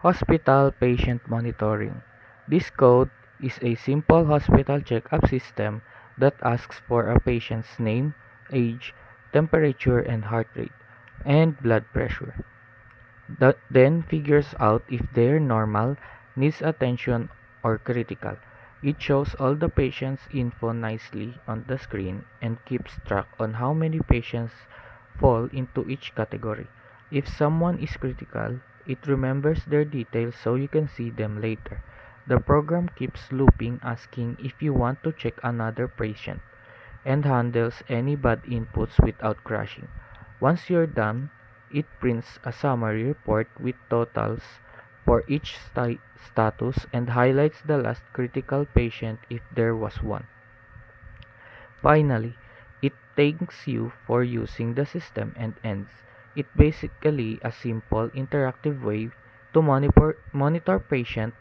Hospital Patient Monitoring. This code is a simple hospital checkup system that asks for a patient's name, age, temperature and heart rate, and blood pressure. That then figures out if they're normal, needs attention, or critical. It shows all the patient's info nicely on the screen and keeps track on how many patients fall into each category. If someone is critical, it remembers their details so you can see them later. The program keeps looping, asking if you want to check another patient, and handles any bad inputs without crashing. Once you're done, it prints a summary report with totals for each status and highlights the last critical patient if there was one. Finally, it thanks you for using the system and ends. It's basically a simple interactive way to monitor patient